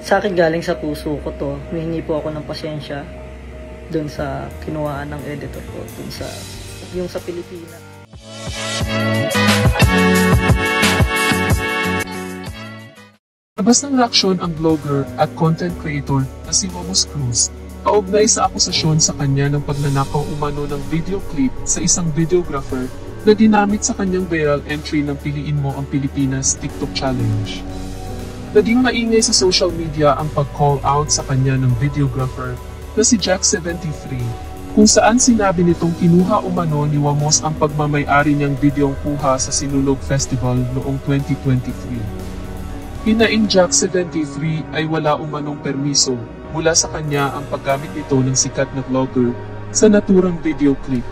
sa akin galing sa puso ko to. Humihingi po ako ng pasensya dun sa kinuhaan ng editor ko, dun sa yung sa Pilipinas. Labas ng reaksyon ang vlogger at content creator na si Momus Cruz kaugnay sa akusasyon sa kanya ng pagnanakaw umano ng video clip sa isang videographer na dinamit sa kanyang viral entry ng Piliin Mo ang Pilipinas TikTok Challenge. Naging maingay sa social media ang pag-call out sa kanya ng videographer na si Jack73, kung saan sinabi nitong kinuha umano ni Wamos ang pagmamay-ari niyang videong kuha sa Sinulog Festival noong 2023. Hinaing Jack73 ay wala umanong permiso mula sa kanya ang paggamit nito ng sikat na vlogger sa naturang video clip.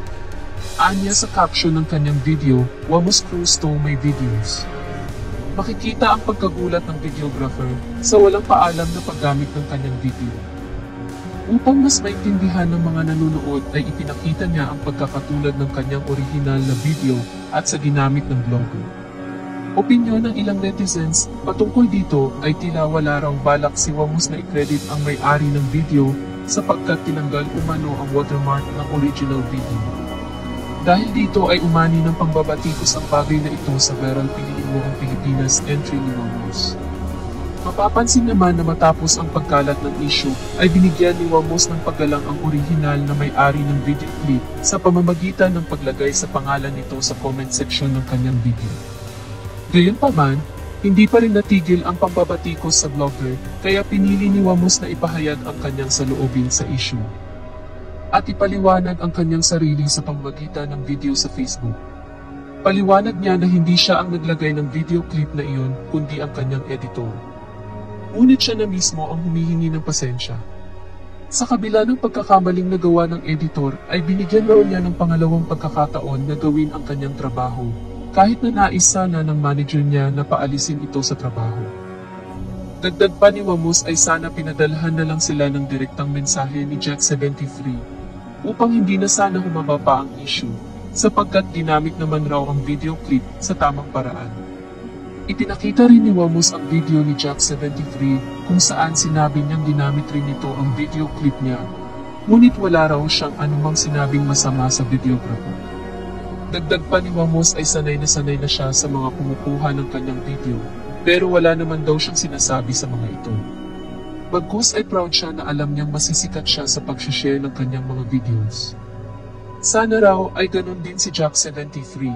Anya sa caption ng kanyang video, Wamos Cruz to my videos. Makikita ang pagkagulat ng videographer sa walang paalam na paggamit ng kanyang video. Upang mas maintindihan ng mga nanonood ay ipinakita niya ang pagkakatulad ng kanyang orihinal na video at sa ginamit ng vlogger. Opinyon ng ilang netizens patungkol dito ay tila wala raw balak si Wamos na i-credit ang may-ari ng video sapagkat tinanggal umano ang watermark ng original video. Dahil dito ay umani ng pangbabatikos ang bagay na ito sa viral Piliin Mo ang Pilipinas entry ni Wamos. Mapapansin naman na matapos ang pagkalat ng issue ay binigyan ni Wamos ng paggalang ang orihinal na may-ari ng video clip sa pamamagitan ng paglagay sa pangalan nito sa comment section ng kanyang video. Gayunpaman, hindi pa rin natigil ang pambabatikos sa vlogger kaya pinili ni Wamos na ipahayag ang kanyang saloobin sa issue at ipaliwanag ang kanyang sarili sa pamamagitan ng video sa Facebook. Paliwanag niya na hindi siya ang naglagay ng video clip na iyon kundi ang kanyang editor. Ngunit siya na mismo ang humihingi ng pasensya. Sa kabila ng pagkakamaling nagawa ng editor ay binigyan raw niya ng pangalawang pagkakataon na gawin ang kanyang trabaho kahit na nais sana ng manager niya na paalisin ito sa trabaho. Dagdag pa ni Wamos ay sana pinadalhan na lang sila ng direktang mensahe ni Jack73 upang hindi na sana humaba pa ang issue sapagkat ginamit naman raw ang video clip sa tamang paraan. Ipinakita rin ni Wamos ang video ni Jack73 kung saan sinabi niyang ginamit rin ito ang video clip niya, ngunit wala raw siyang anumang sinabing masama sa videographer. Dagdag pa ni Wamos ay sanay na siya sa mga kumukuha ng kanyang video, pero wala naman daw siyang sinasabi sa mga ito. Bagkus ay proud siya na alam niyang masisikat siya sa pag-share ng kanyang mga videos. Sana raw ay ganun din si Jack73.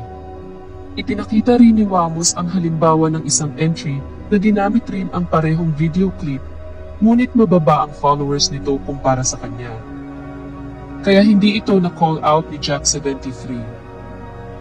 Ipinakita rin ni Wamos ang halimbawa ng isang entry na ginamit rin ang parehong video clip, ngunit mababa ang followers nito kumpara sa kanya. Kaya hindi ito na-call out ni Jack73.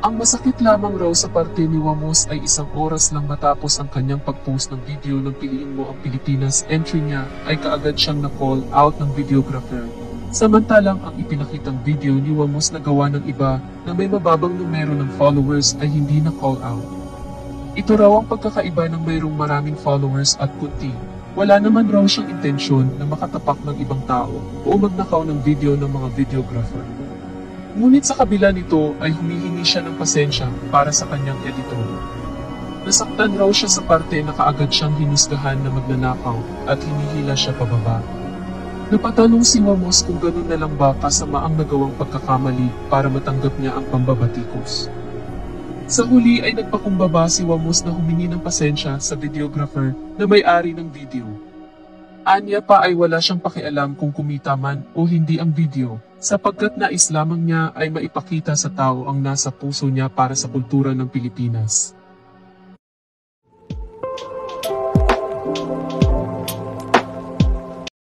Ang masakit lamang raw sa parte ni Wamos ay 1 oras lang matapos ang kanyang pag-post ng video ng Piliin Mo ang Pilipinas entry niya ay kaagad siyang na-call out ng videographer. Samantalang ang ipinakitang video ni Wamos na gawa ng iba na may mababang numero ng followers ay hindi na-call out. Ito raw ang pagkakaiba ng mayroong maraming followers at kunti. Wala naman raw siyang intensyon na makatapak ng ibang tao o magnakaw ng video ng mga videographer. Ngunit sa kabila nito ay humihingi siya ng pasensya para sa kanyang editor. Nasaktan raw siya sa parte na kaagad siyang hinusgahan na magnanakaw at hinihila siya pababa. Napatanong si Wamos kung ganun na lang ba kasama ang nagawang pagkakamali para matanggap niya ang pambabatikos. Sa huli ay nagpakumbaba si Wamos na humingi ng pasensya sa videographer na may-ari ng video. Anya pa ay wala siyang pakialam kung kumita man o hindi ang video, sapagkat nais lamang niya ay maipakita sa tao ang nasa puso niya para sa kultura ng Pilipinas.